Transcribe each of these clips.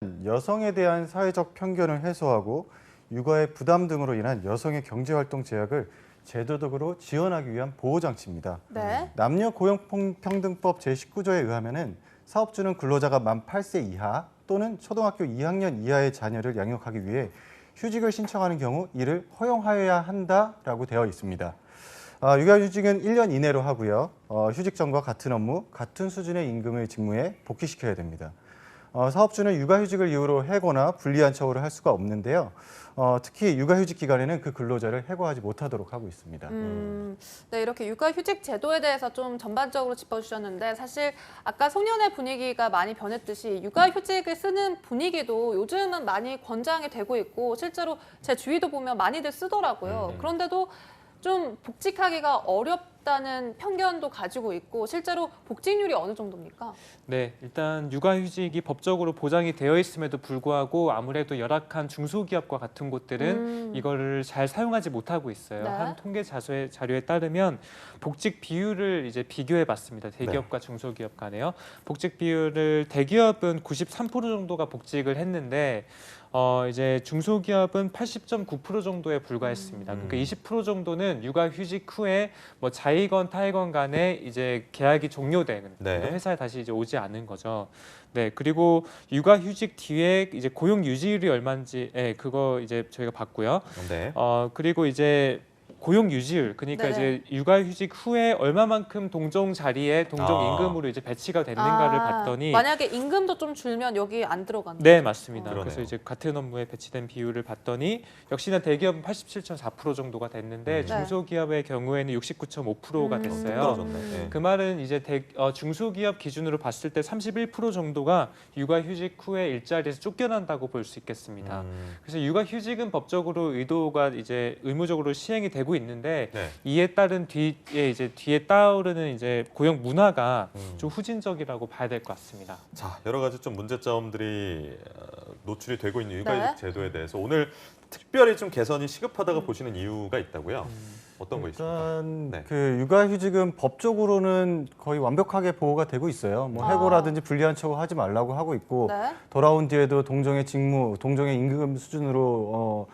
여성에 대한 사회적 편견을 해소하고 육아의 부담 등으로 인한 여성의 경제활동 제약을 제도적으로 지원하기 위한 보호장치입니다. 네. 남녀 고용평등법 제19조에 의하면 사업주는 근로자가 만 8세 이하 또는 초등학교 2학년 이하의 자녀를 양육하기 위해 휴직을 신청하는 경우 이를 허용하여야 한다라고 되어 있습니다. 육아휴직은 1년 이내로 하고요. 휴직 전과 같은 업무, 같은 수준의 임금의 직무에 복귀시켜야 됩니다. 사업주는 육아휴직을 이유로 해고나 불리한 처우를 할 수가 없는데요. 특히 육아휴직 기간에는 그 근로자를 해고하지 못하도록 하고 있습니다. 네, 이렇게 육아휴직 제도에 대해서 좀 전반적으로 짚어주셨는데 사실 아까 소년의 분위기가 많이 변했듯이 육아휴직을 쓰는 분위기도 요즘은 많이 권장이 되고 있고 실제로 제 주위도 보면 많이들 쓰더라고요. 그런데도 좀 복직하기가 어렵다는 편견도 가지고 있고 실제로 복직률이 어느 정도입니까? 네, 일단 육아휴직이 법적으로 보장이 되어 있음에도 불구하고 아무래도 열악한 중소기업과 같은 곳들은 이거를 잘 사용하지 못하고 있어요. 네. 한 통계 자료에 따르면 복직 비율을 이제 비교해봤습니다. 대기업과 중소기업 간에요. 복직 비율을 대기업은 93% 정도가 복직을 했는데 이제 중소기업은 80.9% 정도에 불과했습니다. 그러니까 20% 정도는 육아휴직 후에 뭐 자이건 타이건 간에 이제 계약이 종료되는 회사에 다시 이제 오지 않은 거죠. 네, 그리고 육아휴직 뒤에 이제 고용 유지율이 얼마인지 그거 이제 저희가 봤고요. 네. 그리고 이제 고용 유지율, 그러니까 네네. 이제 육아휴직 후에 얼마만큼 동종 자리에 동종 임금으로 이제 배치가 됐는가를 봤더니 만약에 임금도 좀 줄면 여기 안 들어가는 네, 거죠? 맞습니다. 그러네요. 그래서 이제 같은 업무에 배치된 비율을 봤더니 역시나 대기업은 87.4% 정도가 됐는데 중소기업의 경우에는 69.5%가 됐어요. 떨어졌네. 네. 그 말은 이제 중소기업 기준으로 봤을 때 31% 정도가 육아휴직 후에 일자리에서 쫓겨난다고 볼 수 있겠습니다. 그래서 육아휴직은 법적으로 의도가 이제 의무적으로 시행이 되고 있는데 네. 이에 따른 뒤에 따르는 이제 고용 문화가 좀 후진적이라고 봐야 될 것 같습니다. 자, 여러 가지 좀 문제점들이 노출이 되고 있는 육아휴직 제도에 대해서 오늘 특별히 좀 개선이 시급하다고 보시는 이유가 있다고요? 어떤 거 있습니까? 일단 네. 그 육아휴직은 법적으로는 거의 완벽하게 보호가 되고 있어요. 뭐 해고라든지 불리한 처우 하지 말라고 하고 있고 네. 돌아온 뒤에도 동종의 직무, 동종의 임금 수준으로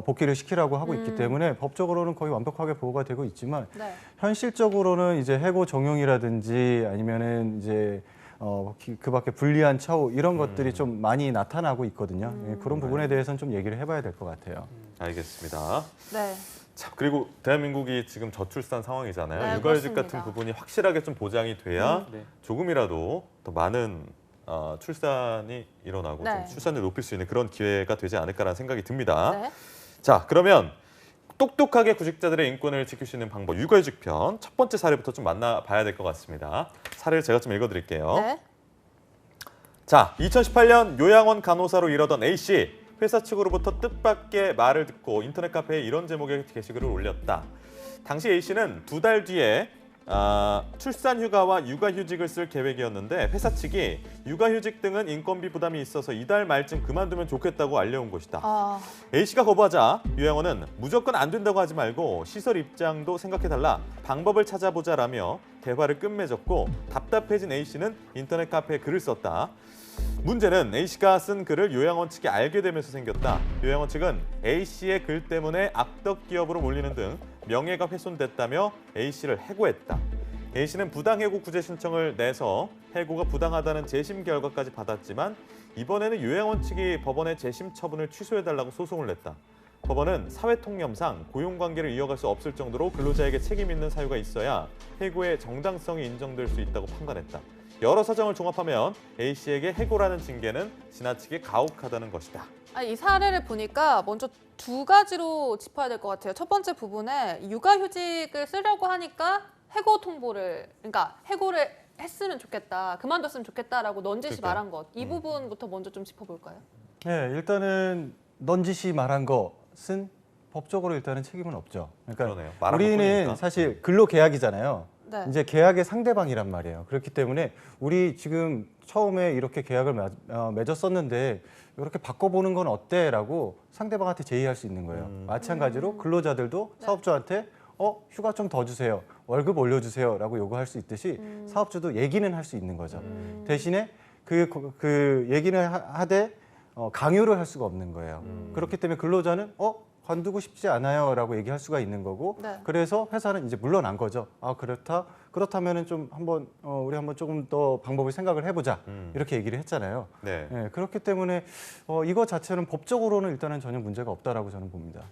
복귀를 시키라고 하고 있기 때문에 법적으로는 거의 완벽하게 보호가 되고 있지만 네. 현실적으로는 이제 해고 종용이라든지 아니면은 이제 그밖에 불리한 처우 이런 것들이 좀 많이 나타나고 있거든요. 예, 그런 부분에 대해서는 좀 얘기를 해봐야 될 것 같아요. 알겠습니다. 네. 자, 그리고 대한민국이 지금 저출산 상황이잖아요. 네, 육아휴직 그렇습니다. 같은 부분이 확실하게 좀 보장이 돼야 네. 조금이라도 더 많은 출산이 일어나고 네. 좀 출산율을 높일 수 있는 그런 기회가 되지 않을까라는 생각이 듭니다. 네. 자, 그러면 똑똑하게 구직자들의 인권을 지킬 수 있는 방법, 육아휴직 편 첫 번째 사례부터 좀 만나봐야 될 것 같습니다. 사례를 제가 좀 읽어드릴게요. 네. 자, 2018년 요양원 간호사로 일하던 A씨. 회사 측으로부터 뜻밖의 말을 듣고 인터넷 카페에 이런 제목의 게시글을 올렸다. 당시 A씨는 2달 뒤에 출산 휴가와 육아휴직을 쓸 계획이었는데 회사 측이 육아휴직 등은 인건비 부담이 있어서 이달 말쯤 그만두면 좋겠다고 알려온 것이다. A씨가 거부하자 요양원은 무조건 안 된다고 하지 말고 시설 입장도 생각해달라, 방법을 찾아보자라며 대화를 끝맺었고 답답해진 A씨는 인터넷 카페에 글을 썼다. 문제는 A씨가 쓴 글을 요양원 측이 알게 되면서 생겼다. 요양원 측은 A씨의 글 때문에 악덕 기업으로 몰리는 등 명예가 훼손됐다며 A씨를 해고했다. A씨는 부당해고 구제 신청을 내서 해고가 부당하다는 재심 결과까지 받았지만 이번에는 요양원 측이 법원에 재심 처분을 취소해달라고 소송을 냈다. 법원은 사회통념상 고용관계를 이어갈 수 없을 정도로 근로자에게 책임 있는 사유가 있어야 해고의 정당성이 인정될 수 있다고 판단했다. 여러 사정을 종합하면 A씨에게 해고라는 징계는 지나치게 가혹하다는 것이다. 이 사례를 보니까 먼저 두 가지로 짚어야 될 것 같아요. 첫 번째 부분에 육아휴직을 쓰려고 하니까 해고 통보를, 그러니까 해고를 했으면 좋겠다, 그만뒀으면 좋겠다라고 넌지시 말한 것. 이 부분부터 먼저 좀 짚어볼까요? 네, 일단은 넌지시 말한 것은 법적으로 일단은 책임은 없죠. 그러니까 그러네요. 말한 우리는 것뿐이니까. 사실 근로계약이잖아요. 네. 이제 계약의 상대방이란 말이에요. 그렇기 때문에 우리 지금 처음에 이렇게 계약을 맺었었는데 이렇게 바꿔보는 건 어때?라고 상대방한테 제의할 수 있는 거예요. 마찬가지로 근로자들도 사업주한테 휴가 좀 더 주세요, 월급 올려주세요라고 요구할 수 있듯이 사업주도 얘기는 할 수 있는 거죠. 대신에 그 얘기는 하되 강요를 할 수가 없는 거예요. 그렇기 때문에 근로자는 관두고 싶지 않아요라고 얘기할 수가 있는 거고, 네. 그래서 회사는 이제 물러난 거죠. 그렇다면은 좀 한번 우리 한번 조금 더 방법을 생각을 해보자 이렇게 얘기를 했잖아요. 네. 예, 그렇기 때문에 이거 자체는 법적으로는 일단은 전혀 문제가 없다라고 저는 봅니다.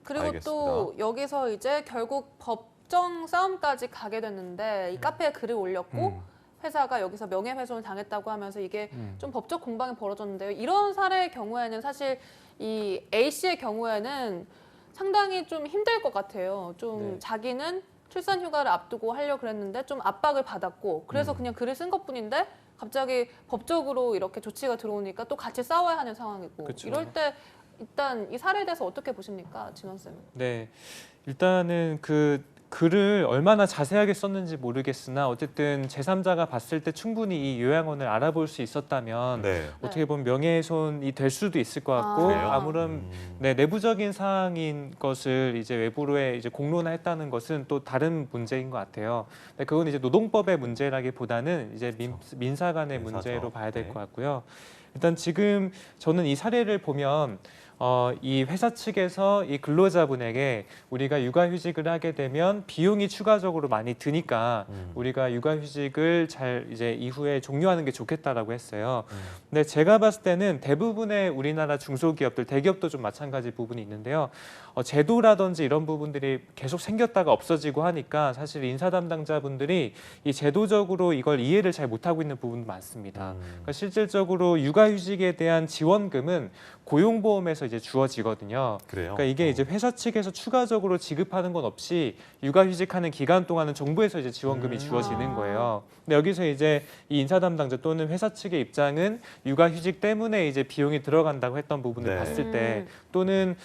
그리고 알겠습니다. 또 여기서 이제 결국 법정 싸움까지 가게 됐는데 이 카페에 글을 올렸고 회사가 여기서 명예훼손을 당했다고 하면서 이게 좀 법적 공방이 벌어졌는데요. 이런 사례의 경우에는 사실 이 A 씨의 경우에는 상당히 좀 힘들 것 같아요. 좀 네. 자기는 출산 휴가를 앞두고 하려고 그랬는데 좀 압박을 받았고 그래서 그냥 글을 쓴 것뿐인데 갑자기 법적으로 이렇게 조치가 들어오니까 또 같이 싸워야 하는 상황이고 그쵸. 이럴 때 일단 이 사례에 대해서 어떻게 보십니까, 진원 쌤? 네, 일단은 그 글을 얼마나 자세하게 썼는지 모르겠으나 어쨌든 제3자가 봤을 때 충분히 이 요양원을 알아볼 수 있었다면 네. 어떻게 보면 명예훼손이 될 수도 있을 것 같고 그래요? 아무런 내부적인 사항인 것을 이제 외부로에 이제 공론화했다는 것은 또 다른 문제인 것 같아요. 근데 그건 이제 노동법의 문제라기보다는 이제 민사 간의 민사죠. 문제로 봐야 될 네. 것 같고요. 일단 지금 저는 이 사례를 보면 이 회사 측에서 이 근로자분에게 우리가 육아휴직을 하게 되면 비용이 추가적으로 많이 드니까 우리가 육아휴직을 잘 이제 이후에 종료하는 게 좋겠다라고 했어요. 근데 제가 봤을 때는 대부분의 우리나라 중소기업들, 대기업도 좀 마찬가지 부분이 있는데요. 제도라든지 이런 부분들이 계속 생겼다가 없어지고 하니까 사실 인사 담당자분들이 이 제도적으로 이걸 이해를 잘 못하고 있는 부분도 많습니다. 그러니까 실질적으로 육아휴직에 대한 지원금은 고용보험에서 이제 주어지거든요. 그래요? 그러니까 이게 이제 회사 측에서 추가적으로 지급하는 건 없이 육아휴직하는 기간 동안은 정부에서 이제 지원금이 주어지는 거예요. 근데 여기서 이제 이 인사 담당자 또는 회사 측의 입장은 육아휴직 때문에 이제 비용이 들어간다고 했던 부분을 네. 봤을 때 또는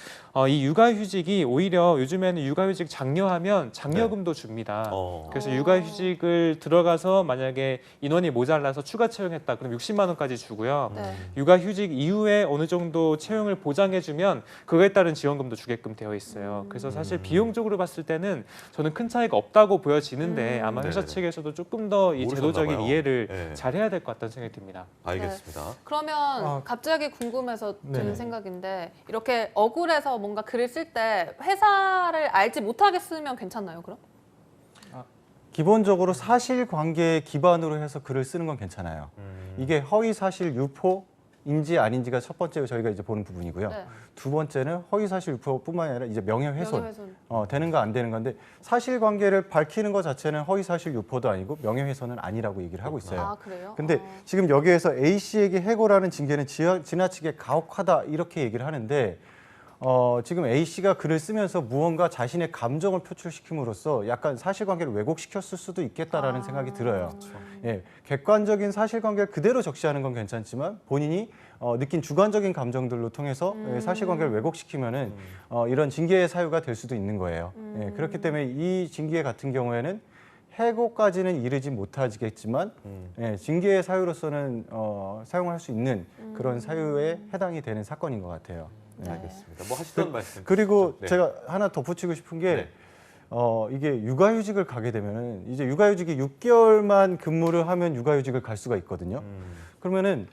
이 육아휴직이 오히려 요즘에는 육아휴직 장려하면 장려금도 줍니다. 그래서 육아휴직을 들어가서 만약에 인원이 모자라서 추가 채용했다 그럼 60만 원까지 주고요. 네. 육아휴직 이후에 어느 정도 채용을 보장해주면 그거에 따른 지원금도 주게끔 되어 있어요. 그래서 사실 비용적으로 봤을 때는 저는 큰 차이가 없다고 보여지는데 아마 회사 네네네. 측에서도 조금 더 이 모르셨나 제도적인 봐요. 이해를 네. 잘 해야 될 것 같다는 생각이 듭니다. 알겠습니다. 그러면 갑자기 궁금해서 드는 네네. 생각인데 이렇게 억울해서 뭔가 글을 쓸 때 회사를 알지 못하게 쓰면 괜찮나요, 그럼? 기본적으로 사실관계에 기반으로 해서 글을 쓰는 건 괜찮아요. 이게 허위사실 유포인지 아닌지가 첫 번째 저희가 이제 보는 부분이고요. 네. 두 번째는 허위사실 유포뿐만 아니라 이제 명예훼손. 명예훼손. 되는가 안 되는 건데 사실관계를 밝히는 것 자체는 허위사실 유포도 아니고 명예훼손은 아니라고 얘기를 하고 있어요. 아, 그래요? 근데 지금 여기에서 A 씨에게 해고라는 징계는 지나치게 가혹하다 이렇게 얘기를 하는데 지금 A 씨가 글을 쓰면서 무언가 자신의 감정을 표출시킴으로써 약간 사실관계를 왜곡시켰을 수도 있겠다라는 생각이 들어요. 예, 객관적인 사실관계를 그대로 적시하는 건 괜찮지만 본인이 느낀 주관적인 감정들로 통해서 사실관계를 왜곡시키면은 이런 징계의 사유가 될 수도 있는 거예요. 예, 그렇기 때문에 이 징계 같은 경우에는 해고까지는 이르지 못하겠지만 징계의 사유로서는 사용할 수 있는 그런 사유에 해당이 되는 사건인 것 같아요. 네. 알겠습니다. 뭐 하시던 말씀. 그리고 네. 제가 하나 덧붙이고 싶은 게 네. 이게 육아휴직을 가게 되면은 이제 육아휴직이 6개월만 근무를 하면 육아휴직을 갈 수가 있거든요. 그러면은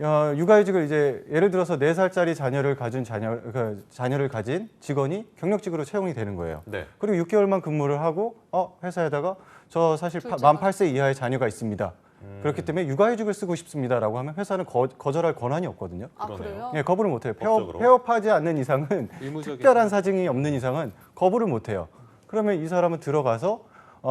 육아휴직을 이제 예를 들어서 4살짜리 자녀를 가진 자녀를 가진 직원이 경력직으로 채용이 되는 거예요. 네. 그리고 6개월만 근무를 하고 회사에다가 저 사실 둘째가. 만 8세 이하의 자녀가 있습니다. 그렇기 때문에 육아휴직을 쓰고 싶습니다라고 하면 회사는 거절할 권한이 없거든요. 아, 그러네요. 그래요? 예, 거부를 못해요. 법적으로? 폐업하지 않는 이상은 의무적인 특별한 사정이 없는 이상은 거부를 못해요. 그러면 이 사람은 들어가서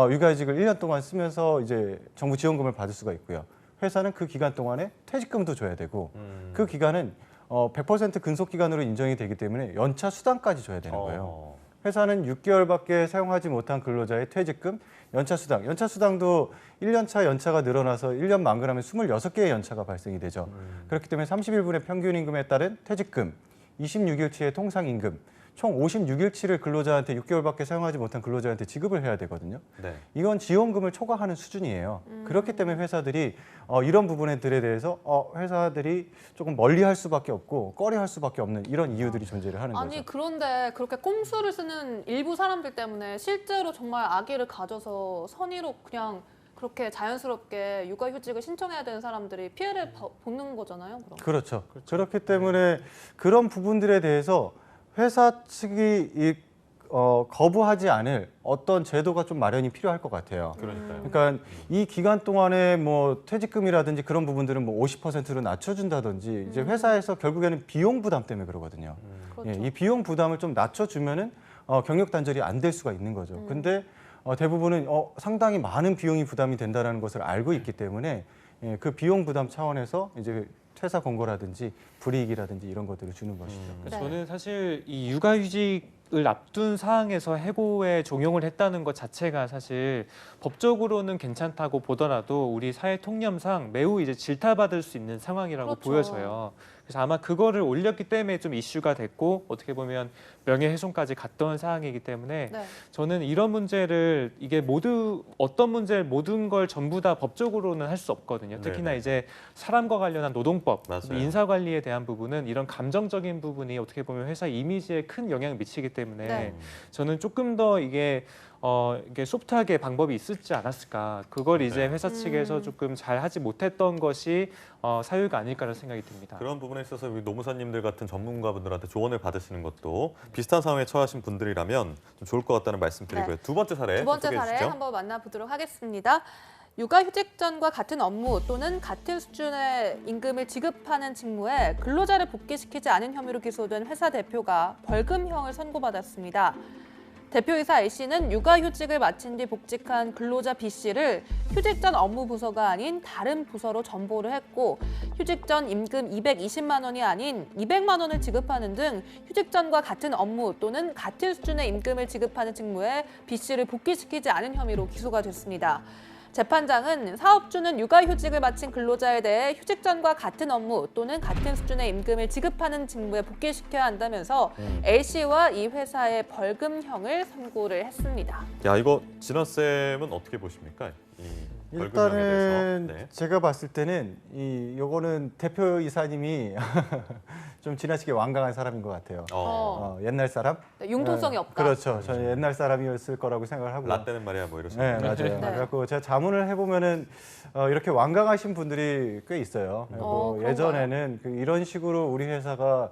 육아휴직을 1년 동안 쓰면서 이제 정부 지원금을 받을 수가 있고요. 회사는 그 기간 동안에 퇴직금도 줘야 되고 그 기간은 100% 근속 기간으로 인정이 되기 때문에 연차 수당까지 줘야 되는 거예요. 회사는 6개월밖에 사용하지 못한 근로자의 퇴직금, 연차 수당도 1년차 연차가 늘어나서 1년 만기하면 26개의 연차가 발생이 되죠. 그렇기 때문에 31분의 평균 임금에 따른 퇴직금, 26일치의 통상임금, 총 56일치를 근로자한테 6개월밖에 사용하지 못한 근로자한테 지급을 해야 되거든요. 네. 이건 지원금을 초과하는 수준이에요. 그렇기 때문에 회사들이 이런 부분들에 대해서 회사들이 조금 멀리할 수밖에 없고 꺼려할 수밖에 없는 이런 이유들이 존재를 하는 아니 거죠. 그런데 그렇게 꼼수를 쓰는 일부 사람들 때문에 실제로 정말 아기를 가져서 선의로 그냥 그렇게 자연스럽게 육아휴직을 신청해야 되는 사람들이 피해를 보는 거잖아요. 그럼. 그렇죠. 그렇기 때문에 그런 부분들에 대해서 회사 측이 거부하지 않을 어떤 제도가 좀 마련이 필요할 것 같아요. 그러니까요. 그러니까 이 기간 동안에 뭐 퇴직금이라든지 그런 부분들은 뭐 50%로 낮춰준다든지 이제 회사에서 결국에는 비용 부담 때문에 그러거든요. 그렇죠. 이 비용 부담을 좀 낮춰주면은 경력 단절이 안 될 수가 있는 거죠. 근데 대부분은 상당히 많은 비용이 부담이 된다는 것을 알고 있기 때문에 그 비용 부담 차원에서 이제 퇴사 권고라든지 불이익이라든지 이런 것들을 주는 것이죠. 네. 저는 사실 이 육아휴직을 앞둔 사항에서 해고에 종용을 했다는 것 자체가 사실 법적으로는 괜찮다고 보더라도 우리 사회 통념상 매우 이제 질타받을 수 있는 상황이라고 그렇죠. 보여져요. 그래서 아마 그거를 올렸기 때문에 좀 이슈가 됐고 어떻게 보면 명예훼손까지 갔던 사항이기 때문에 네. 저는 이런 문제를 이게 어떤 문제를 모든 걸 전부 다 법적으로는 할 수 없거든요. 특히나 네네. 이제 사람과 관련한 노동법, 맞아요. 인사관리에 대한 부분은 이런 감정적인 부분이 어떻게 보면 회사 이미지에 큰 영향을 미치기 때문에 네. 저는 조금 더 이게 소프트하게 방법이 있었지 않았을까. 그걸 이제 회사 측에서 조금 잘 하지 못했던 것이 사유가 아닐까라는 생각이 듭니다. 그런 부분에 있어서 우리 노무사님들 같은 전문가분들한테 조언을 받으시는 것도 비슷한 상황에 처하신 분들이라면 좀 좋을 것 같다는 말씀드리고요. 네. 두 번째 사례 두 번째 소개해 사례 주시죠. 한번 만나보도록 하겠습니다. 육아휴직 전과 같은 업무 또는 같은 수준의 임금을 지급하는 직무에 근로자를 복귀시키지 않은 혐의로 기소된 회사 대표가 벌금형을 선고받았습니다. 대표이사 A씨는 육아휴직을 마친 뒤 복직한 근로자 B씨를 휴직 전 업무 부서가 아닌 다른 부서로 전보를 했고 휴직 전 임금 220만 원이 아닌 200만 원을 지급하는 등 휴직 전과 같은 업무 또는 같은 수준의 임금을 지급하는 직무에 B씨를 복귀시키지 않은 혐의로 기소가 됐습니다. 재판장은 사업주는 육아휴직을 마친 근로자에 대해 휴직 전과 같은 업무 또는 같은 수준의 임금을 지급하는 직무에 복귀시켜야 한다면서 A씨와 이 회사에 벌금형을 선고를 했습니다. 야, 이거 진원 쌤은 어떻게 보십니까? 이 벌금형에 일단은 대해서. 네. 제가 봤을 때는 요거는 대표이사님이 좀 지나치게 완강한 사람인 것 같아요. 옛날 사람? 네, 융통성이 없다. 그렇죠. 저는 옛날 사람이었을 거라고 생각을 하고요. 라떼는 말이야 뭐 이러시는 네, 거예요. 맞아요. 네. 그래갖고 제가 자문을 해보면은 이렇게 완강하신 분들이 꽤 있어요. 그런가요? 예전에는 이런 식으로 우리 회사가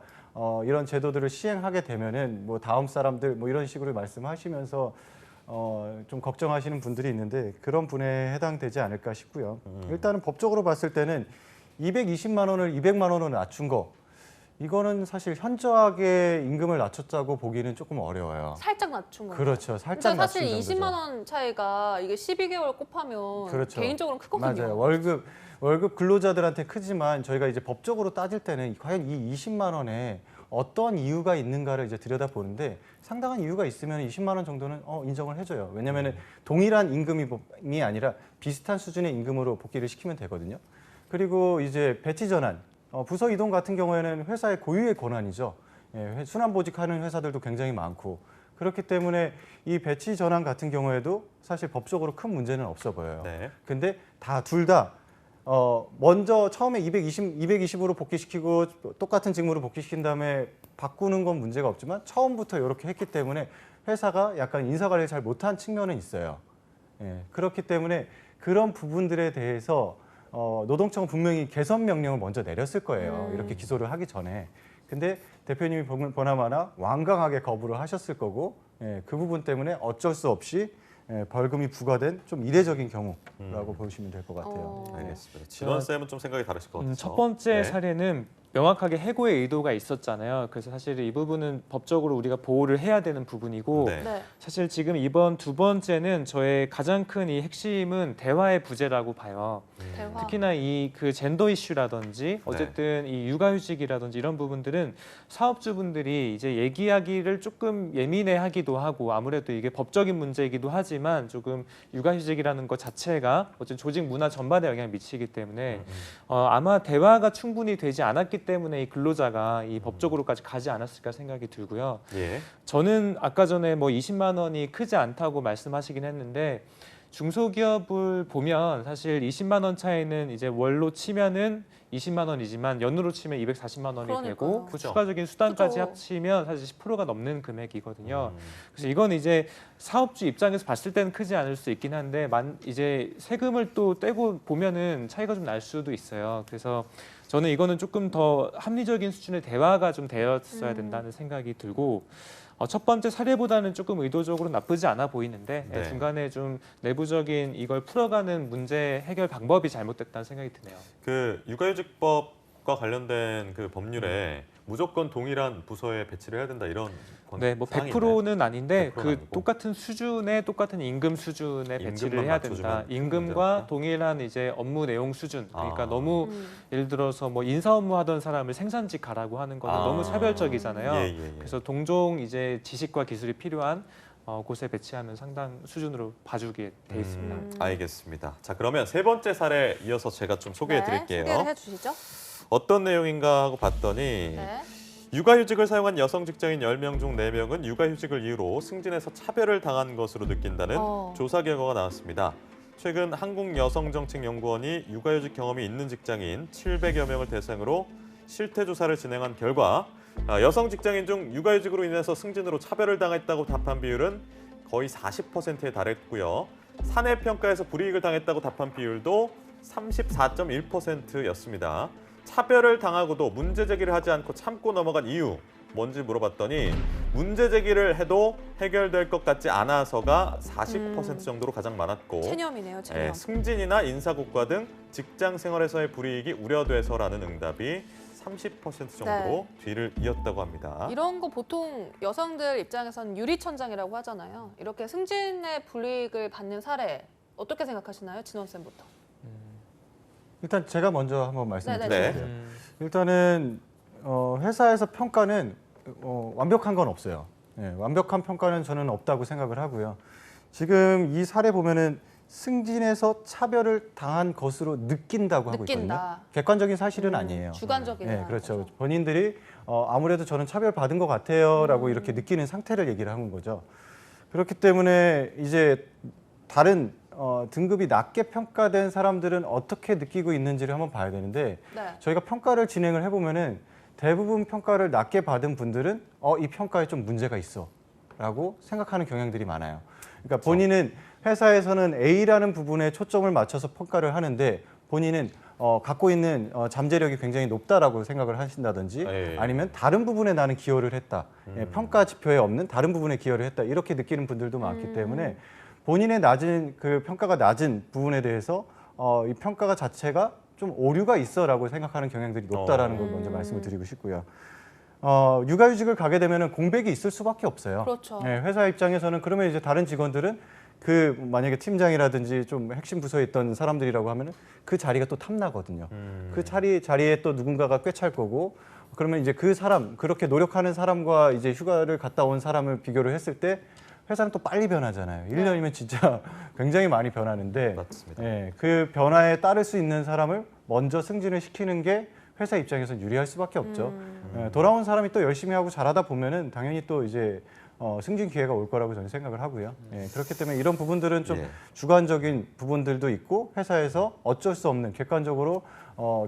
이런 제도들을 시행하게 되면은 뭐 다음 사람들 뭐 이런 식으로 말씀하시면서 좀 걱정하시는 분들이 있는데 그런 분에 해당되지 않을까 싶고요. 일단은 법적으로 봤을 때는 220만 원을 200만 원으로 낮춘 거 이거는 사실 현저하게 임금을 낮췄다고 보기는 조금 어려워요. 살짝 낮춘 거죠. 그렇죠. 살짝 근데 사실 낮춘 정도죠. 20만 원 차이가 이게 12개월 곱하면 그렇죠. 개인적으로는 크거든요. 맞아요. 월급 근로자들한테 크지만 저희가 이제 법적으로 따질 때는 과연 이 20만 원에 어떤 이유가 있는가를 이제 들여다보는데 상당한 이유가 있으면 20만 원 정도는 인정을 해줘요. 왜냐하면 동일한 임금이 아니라 비슷한 수준의 임금으로 복귀를 시키면 되거든요. 그리고 이제 배치 전환, 부서 이동 같은 경우에는 회사의 고유의 권한이죠. 순환보직하는 회사들도 굉장히 많고 그렇기 때문에 이 배치 전환 같은 경우에도 사실 법적으로 큰 문제는 없어 보여요. 네. 근데 둘 다 먼저 처음에 220으로 복귀시키고 똑같은 직무로 복귀시킨 다음에 바꾸는 건 문제가 없지만 처음부터 이렇게 했기 때문에 회사가 약간 인사관리를 잘 못한 측면은 있어요. 그렇기 때문에 그런 부분들에 대해서 노동청은 분명히 개선 명령을 먼저 내렸을 거예요. 이렇게 기소를 하기 전에. 근데 대표님이 보나마나 완강하게 거부를 하셨을 거고 그 부분 때문에 어쩔 수 없이 벌금이 부과된 좀 이례적인 경우라고 보시면 될 것 같아요. 알겠습니다. 진원 쌤은 좀 생각이 다르실 것 같아요. 첫 번째 네. 사례는 명확하게 해고의 의도가 있었잖아요. 그래서 사실 이 부분은 법적으로 우리가 보호를 해야 되는 부분이고 네. 네. 사실 지금 이번 두 번째는 저의 가장 큰 이 핵심은 대화의 부재라고 봐요. 대화. 특히나 이 그 젠더 이슈라든지 어쨌든 이 육아휴직이라든지 이런 부분들은 사업주분들이 이제 얘기하기를 조금 예민해하기도 하고 아무래도 이게 법적인 문제이기도 하지만 조금 육아휴직이라는 것 자체가 어쨌든 조직 문화 전반에 영향을 미치기 때문에 아마 대화가 충분히 되지 않았기 때문에 이 근로자가 이 법적으로까지 가지 않았을까 생각이 들고요. 예. 저는 아까 전에 뭐 20만 원이 크지 않다고 말씀하시긴 했는데 중소기업을 보면 사실 20만 원 차이는 이제 월로 치면은 20만 원이지만 연으로 치면 240만 원이 그러니까요. 되고 그죠. 추가적인 수당까지 그죠. 합치면 사실 10%가 넘는 금액이거든요. 그래서 이건 이제 사업주 입장에서 봤을 때는 크지 않을 수 있긴 한데 이제 세금을 또 떼고 보면은 차이가 좀 날 수도 있어요. 그래서 저는 이거는 조금 더 합리적인 수준의 대화가 좀 되었어야 된다는 생각이 들고 첫 번째 사례보다는 조금 의도적으로 나쁘지 않아 보이는데 네. 중간에 좀 내부적인 이걸 풀어가는 문제 해결 방법이 잘못됐다는 생각이 드네요. 그 육아휴직법과 관련된 그 법률에 무조건 동일한 부서에 배치를 해야 된다 이런 네, 뭐 사항이 100%는 아닌데 100%는 그 아니고. 똑같은 수준의 똑같은 임금 수준에 배치를 임금만 해야 맞춰주면 된다. 큰 임금과 문제였다? 동일한 이제 업무 내용 수준. 그러니까 아. 너무 예를 들어서 뭐 인사 업무 하던 사람을 생산직 가라고 하는 거는 아. 너무 차별적이잖아요. 예, 예, 예. 그래서 동종 이제 지식과 기술이 필요한 곳에 배치하면 상당 수준으로 봐주게 돼 있습니다. 알겠습니다. 자, 그러면 세 번째 사례 이어서 제가 좀 소개해 드릴게요. 네, 소개를 해주시죠. 어떤 내용인가 하고 봤더니 네. 육아휴직을 사용한 여성 직장인 10명 중 4명은 육아휴직을 이유로 승진에서 차별을 당한 것으로 느낀다는 조사 결과가 나왔습니다. 최근 한국여성정책연구원이 육아휴직 경험이 있는 직장인 700여 명을 대상으로 실태조사를 진행한 결과 여성 직장인 중 육아휴직으로 인해서 승진으로 차별을 당했다고 답한 비율은 거의 40%에 달했고요. 사내평가에서 불이익을 당했다고 답한 비율도 34.1%였습니다. 차별을 당하고도 문제 제기를 하지 않고 참고 넘어간 이유 뭔지 물어봤더니 문제 제기를 해도 해결될 것 같지 않아서가 40% 정도로 가장 많았고 체념이네요, 체념. 승진이나 인사고과 등 직장 생활에서의 불이익이 우려돼서라는 응답이 30% 정도로 뒤를 이었다고 합니다. 이런 거 보통 여성들 입장에서는 유리천장이라고 하잖아요. 이렇게 승진의 불이익을 받는 사례 어떻게 생각하시나요? 진원 쌤부터. 일단 제가 먼저 한번 네. 말씀드릴게요. 일단은 회사에서 평가는 완벽한 건 없어요. 예, 완벽한 평가는 저는 없다고 생각을 하고요. 지금 이 사례 보면은 승진에서 차별을 당한 것으로 느낀다고 하고 있거든요. 느낀다. 객관적인 사실은 아니에요. 주관적이다. 네, 그렇죠. 본인들이 아무래도 저는 차별 받은 것 같아요라고 이렇게 느끼는 상태를 얘기를 하는 거죠. 그렇기 때문에 이제 다른 등급이 낮게 평가된 사람들은 어떻게 느끼고 있는지를 한번 봐야 되는데 네. 저희가 평가를 진행을 해보면은 대부분 평가를 낮게 받은 분들은 이 평가에 좀 문제가 있어라고 생각하는 경향들이 많아요. 그러니까 본인은 회사에서는 A라는 부분에 초점을 맞춰서 평가를 하는데 본인은 갖고 있는 잠재력이 굉장히 높다라고 생각을 하신다든지 예. 아니면 다른 부분에 나는 기여를 했다. 예, 평가 지표에 없는 다른 부분에 기여를 했다. 이렇게 느끼는 분들도 많기 때문에 본인의 낮은 그 평가가 낮은 부분에 대해서 이 평가가 자체가 좀 오류가 있어라고 생각하는 경향들이 높다라는 걸 먼저 말씀을 드리고 싶고요. 육아휴직을 가게 되면은 공백이 있을 수밖에 없어요. 그렇죠. 네, 회사 입장에서는 그러면 이제 다른 직원들은 그 만약에 팀장이라든지 좀 핵심 부서에 있던 사람들이라고 하면은 그 자리가 또 탐나거든요. 그 자리에 또 누군가가 꿰찰 거고 그러면 이제 그 사람 그렇게 노력하는 사람과 이제 휴가를 갔다 온 사람을 비교를 했을 때 회사는 또 빨리 변하잖아요. 1년이면 진짜 굉장히 많이 변하는데 맞습니다. 예, 그 변화에 따를 수 있는 사람을 먼저 승진을 시키는 게 회사 입장에서 유리할 수밖에 없죠. 예, 돌아온 사람이 또 열심히 하고 잘하다 보면은 당연히 또 이제 승진 기회가 올 거라고 저는 생각을 하고요. 예, 그렇기 때문에 이런 부분들은 좀 예. 주관적인 부분들도 있고 회사에서 어쩔 수 없는 객관적으로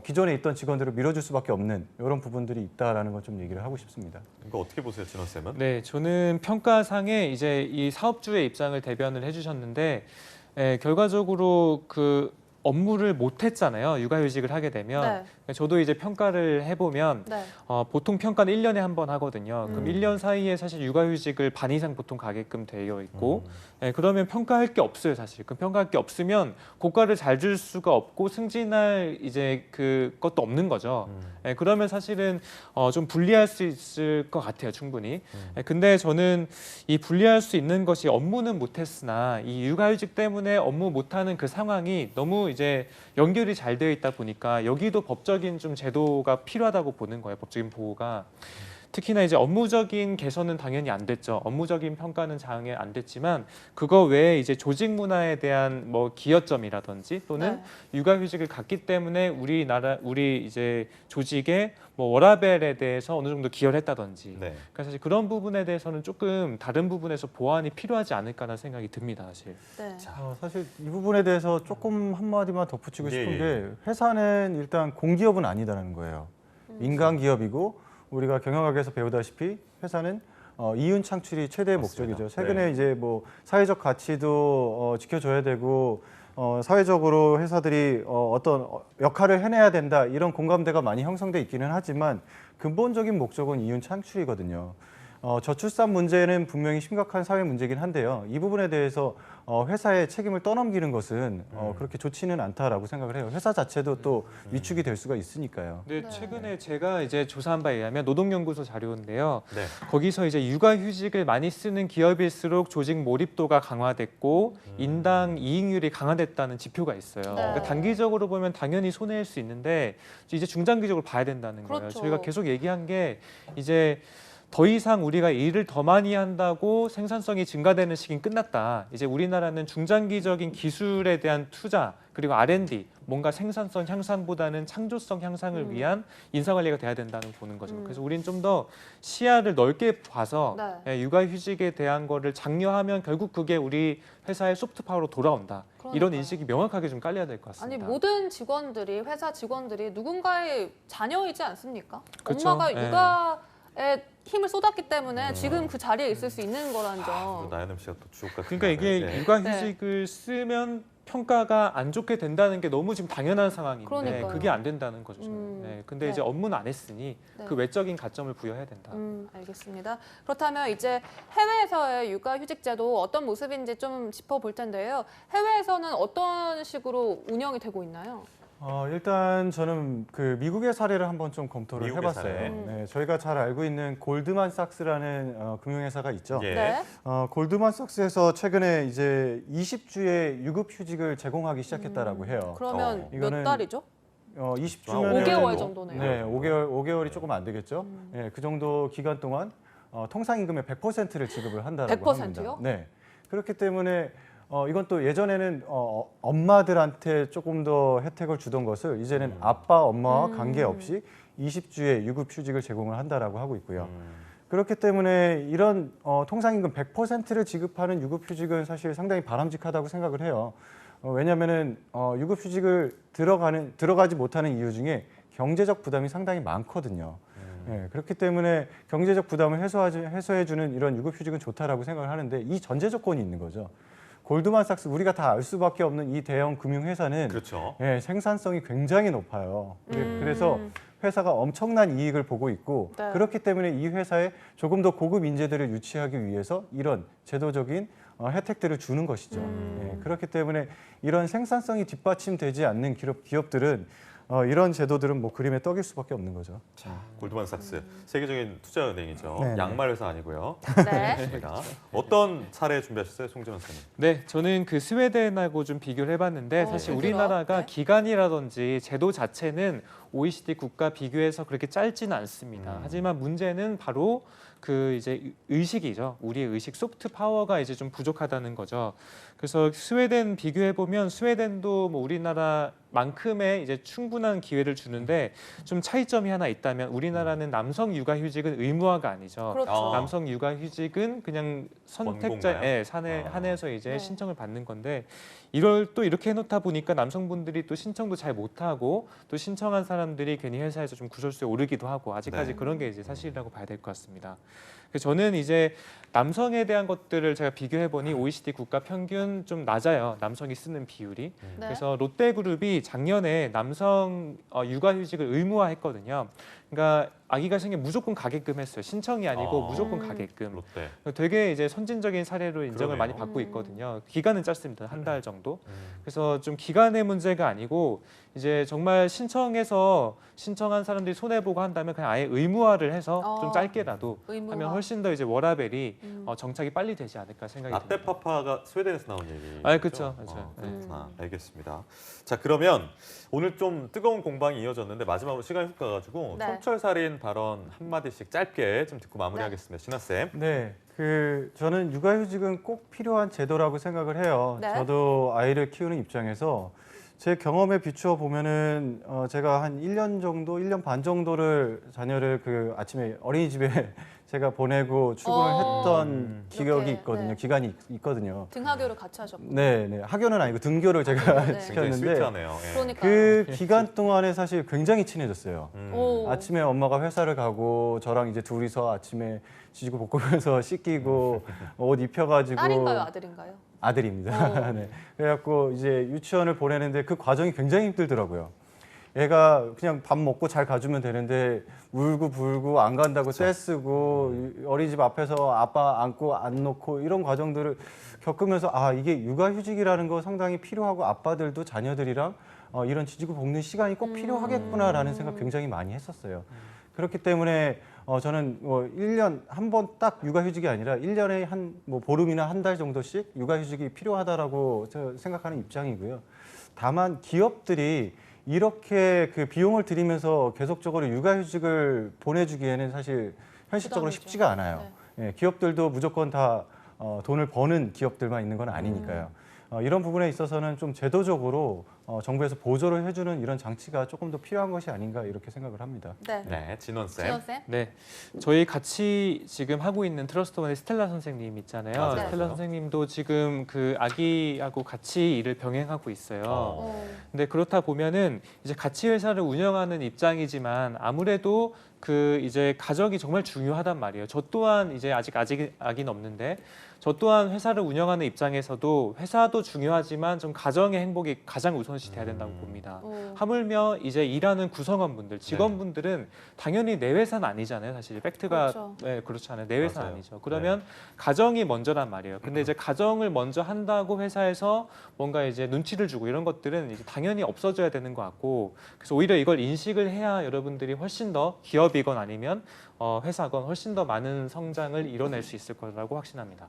기존에 있던 직원들을 밀어줄 수밖에 없는 이런 부분들이 있다라는 걸 좀 얘기를 하고 싶습니다. 이거 어떻게 보세요, 진원 쌤은? 네, 저는 평가상에 이제 이 사업주의 입장을 대변을 해주셨는데 결과적으로 그 업무를 못했잖아요. 육아휴직을 하게 되면. 네. 저도 이제 평가를 해보면 네. 보통 평가는 1년에 한 번 하거든요. 그럼 1년 사이에 사실 육아휴직을 반 이상 보통 가게끔 되어 있고 그러면 평가할 게 없어요, 사실. 그럼 평가할 게 없으면 고과를 잘 줄 수가 없고 승진할 이제 그것도 없는 거죠. 그러면 사실은 좀 불리할 수 있을 것 같아요, 충분히. 근데 저는 이 불리할 수 있는 것이 업무는 못했으나 이 육아휴직 때문에 업무 못하는 그 상황이 너무 이제 연결이 잘 되어 있다 보니까 여기도 법적인 좀 제도가 필요하다고 보는 거예요, 법적인 보호가. 특히나 이제 업무적인 개선은 당연히 안 됐죠. 업무적인 평가는 당연히 안 됐지만 그거 외에 이제 조직 문화에 대한 뭐 기여점이라든지 또는 육아휴직을 갖기 때문에 우리 이제 조직의 뭐 워라밸에 대해서 어느 정도 기여를 했다든지. 네. 그러니까 사실 그런 부분에 대해서는 조금 다른 부분에서 보완이 필요하지 않을까라는 생각이 듭니다, 사실. 네. 사실 이 부분에 대해서 조금 한마디만 덧붙이고 싶은 예, 게 회사는 일단 공기업은 아니다라는 거예요. 민간 기업이고 우리가 경영학에서 배우다시피 회사는 이윤 창출이 최대의 맞습니다. 목적이죠. 최근에 네. 이제 뭐 사회적 가치도 지켜줘야 되고 사회적으로 회사들이 어떤 역할을 해내야 된다 이런 공감대가 많이 형성돼 있기는 하지만 근본적인 목적은 이윤 창출이거든요. 저출산 문제는 분명히 심각한 사회 문제긴 한데요. 이 부분에 대해서 회사의 책임을 떠넘기는 것은 그렇게 좋지는 않다라고 생각을 해요. 회사 자체도 또 위축이 될 수가 있으니까요. 근데 네. 최근에 제가 이제 조사한 바에 의하면 노동연구소 자료인데요. 네. 거기서 이제 육아휴직을 많이 쓰는 기업일수록 조직 몰입도가 강화됐고 인당 이익률이 강화됐다는 지표가 있어요. 그러니까 단기적으로 보면 당연히 손해일 수 있는데 이제 중장기적으로 봐야 된다는 거예요. 그렇죠. 저희가 계속 얘기한 게 이제 더 이상 우리가 일을 더 많이 한다고 생산성이 증가되는 시기는 끝났다. 이제 우리나라는 중장기적인 기술에 대한 투자 그리고 R&D 뭔가 생산성 향상보다는 창조성 향상을 위한 인사 관리가 돼야 된다는 보는 거죠. 그래서 우리는 좀 더 시야를 넓게 봐서 육아휴직에 대한 거를 장려하면 결국 그게 우리 회사의 소프트 파워로 돌아온다. 이런 그러니까요. 인식이 명확하게 좀 깔려야 될 것 같습니다. 아니 모든 직원들이 회사 직원들이 누군가의 자녀이지 않습니까? 그쵸. 엄마가 네. 육아에 힘을 쏟았기 때문에 지금 그 자리에 있을 수 있는 거라는 점. 나연음 씨가 또 주옥 같은. 그러니까 이게 말을, 네. 육아휴직을 쓰면 평가가 안 좋게 된다는 게 너무 지금 당연한 상황인데 그러니까요. 그게 안 된다는 거죠. 저는. 네, 근데 이제 업무는 안 했으니 그 외적인 가점을 부여해야 된다. 알겠습니다. 그렇다면 이제 해외에서의 육아휴직 제도 어떤 모습인지 좀 짚어볼 텐데요. 해외에서는 어떤 식으로 운영이 되고 있나요? 일단 저는 그 미국의 사례를 한번 좀 검토를 미국의 해봤어요. 사례. 네, 저희가 잘 알고 있는 골드만삭스라는 금융회사가 있죠. 예. 네. 골드만삭스에서 최근에 이제 20주의 유급휴직을 제공하기 시작했다라고 해요. 그러면 몇 이거는 달이죠? 20주면 5개월 정도네요. 네, 5개월이 조금 안 되겠죠. 네, 그 정도 기간 동안 통상임금의 100%를 지급을 한다라고 100%요? 합니다. 네. 그렇기 때문에 이건 또 예전에는 엄마들한테 조금 더 혜택을 주던 것을 이제는 아빠, 엄마와 관계없이 20주의 유급휴직을 제공을 한다라고 하고 있고요. 그렇기 때문에 이런 통상임금 100%를 지급하는 유급휴직은 사실 상당히 바람직하다고 생각을 해요. 왜냐하면은 유급휴직을 들어가지 못하는 이유 중에 경제적 부담이 상당히 많거든요. 네, 그렇기 때문에 경제적 부담을 해소해주는 이런 유급휴직은 좋다라고 생각을 하는데 이 전제 조건이 있는 거죠. 골드만삭스 우리가 다 알 수밖에 없는 이 대형 금융회사는 그렇죠. 생산성이 굉장히 높아요. 그래서 회사가 엄청난 이익을 보고 있고 그렇기 때문에 이 회사에 조금 더 고급 인재들을 유치하기 위해서 이런 제도적인 혜택들을 주는 것이죠. 그렇기 때문에 이런 생산성이 뒷받침되지 않는 기업들은 이런 제도들은 뭐 그림의 떡일 수밖에 없는 거죠. 자, 골드만삭스 세계적인 투자은행이죠. 네. 양말 회사 아니고요. 네. 그렇습니다. 어떤 사례 준비하셨어요, 송재만 선생님? 네, 저는 그 스웨덴하고 좀 비교를 해봤는데 사실 그죠? 우리나라가 네. 기간이라든지 제도 자체는 OECD 국가 비교해서 그렇게 짧지는 않습니다. 하지만 문제는 바로 그 이제 의식이죠. 우리의 의식, 소프트 파워가 이제 좀 부족하다는 거죠. 그래서 스웨덴 비교해 보면 스웨덴도 뭐 우리나라만큼의 이제 충분한 기회를 주는데 좀 차이점이 하나 있다면 우리나라는 남성 육아휴직은 의무화가 아니죠. 그렇죠. 남성 육아휴직은 그냥 원고인가요? 선택자에 한해서 이제 신청을 받는 건데 이걸 또 이렇게 해놓다 보니까 남성분들이 또 신청도 잘 못하고 또 신청한 사람들이 괜히 회사에서 좀 구설수에 오르기도 하고 아직까지 네. 그런 게 이제 사실이라고 봐야 될 것 같습니다. 그래서 저는 이제 남성에 대한 것들을 제가 비교해 보니 OECD 국가 평균 좀 낮아요. 남성이 쓰는 비율이. 네. 그래서 롯데그룹이 작년에 남성 육아휴직을 의무화했거든요. 그러니까 아기가 생기면 무조건 가게끔 했어요. 신청이 아니고 무조건 가게끔. 롯데. 되게 이제 선진적인 사례로 인정을 그러네요. 많이 받고 있거든요. 기간은 짧습니다. 한 달 정도. 그래서 좀 기간의 문제가 아니고 이제 정말 신청한 사람들이 손해 보고 한다면 그냥 아예 의무화를 해서 좀 짧게라도 의무화. 하면 훨씬 더 이제 워라벨이 정착이 빨리 되지 않을까 생각이 듭니다. 라떼파파가 스웨덴에서 나온 얘기. 아, 그렇죠. 맞아요. 그렇구나. 알겠습니다. 자, 그러면 오늘 좀 뜨거운 공방이 이어졌는데 마지막으로 시간이 훅 가가지고 네. 촌철살인 발언 한마디씩 짧게 좀 듣고 마무리하겠습니다. 진화 쌤. 네, 저는 육아휴직은 꼭 필요한 제도라고 생각을 해요. 네. 저도 아이를 키우는 입장에서 제 경험에 비추어 보면은 제가 한 1년 정도, 1년 반 정도를 자녀를 아침에 어린이집에 제가 보내고 출근을 했던 기억이 이렇게, 있거든요. 네. 기간이 있거든요. 등하교를 같이 하셨고. 네, 네. 학교는 아니고 등교를 제가 네. 굉장히 시켰는데 스위트하네요. 예. 그러니까. 그 기간 동안에 사실 굉장히 친해졌어요. 오. 아침에 엄마가 회사를 가고 저랑 이제 둘이서 아침에 지지고 볶으면서 씻기고 옷 입혀가지고 딸인가요, 아들인가요? 아들입니다. 오. 네. 그래갖고 이제 유치원을 보내는데 그 과정이 굉장히 힘들더라고요. 애가 그냥 밥 먹고 잘 가주면 되는데 울고 불고 안 간다고 떼쓰고 어린이집 앞에서 아빠 안고 안 놓고 이런 과정들을 겪으면서 아 이게 육아휴직이라는 거 상당히 필요하고 아빠들도 자녀들이랑 이런 지지고 볶는 시간이 꼭 필요하겠구나라는 생각 굉장히 많이 했었어요. 그렇기 때문에 저는 1년 한 번 딱 육아휴직이 아니라 1년에 한 보름이나 한 달 정도씩 육아휴직이 필요하다라고 생각하는 입장이고요. 다만 기업들이 이렇게 그 비용을 들이면서 계속적으로 육아휴직을 보내주기에는 사실 현실적으로 부담이죠. 쉽지가 않아요. 예, 기업들도 무조건 다 돈을 버는 기업들만 있는 건 아니니까요. 이런 부분에 있어서는 좀 제도적으로 정부에서 보조를 해주는 이런 장치가 조금 더 필요한 것이 아닌가 이렇게 생각을 합니다. 네. 네, 진원 쌤. 진원 쌤. 네, 저희 같이 지금 하고 있는 트러스트원의 스텔라 선생님 있잖아요. 맞아요. 스텔라 맞아요. 선생님도 지금 그 아기하고 같이 일을 병행하고 있어요. 오. 근데 그렇다 보면은 이제 같이 회사를 운영하는 입장이지만 아무래도 그 이제 가정이 정말 중요하단 말이에요. 저 또한 이제 아직 아기는 없는데 저 또한 회사를 운영하는 입장에서도 회사도 중요하지만 좀 가정의 행복이 가장 우선시 돼야 된다고 봅니다. 오. 하물며 이제 일하는 구성원분들, 직원분들은 당연히 내 회사는 아니잖아요. 사실 팩트가 그렇죠. 네, 그렇지 않아요. 내 회사는 맞아요. 아니죠. 그러면 가정이 먼저란 말이에요. 근데 이제 가정을 먼저 한다고 회사에서 뭔가 이제 눈치를 주고 이런 것들은 이제 당연히 없어져야 되는 것 같고 그래서 오히려 이걸 인식을 해야 여러분들이 훨씬 더 기업이건 아니면 회사건 훨씬 더 많은 성장을 이뤄낼 수 있을 거라고 확신합니다.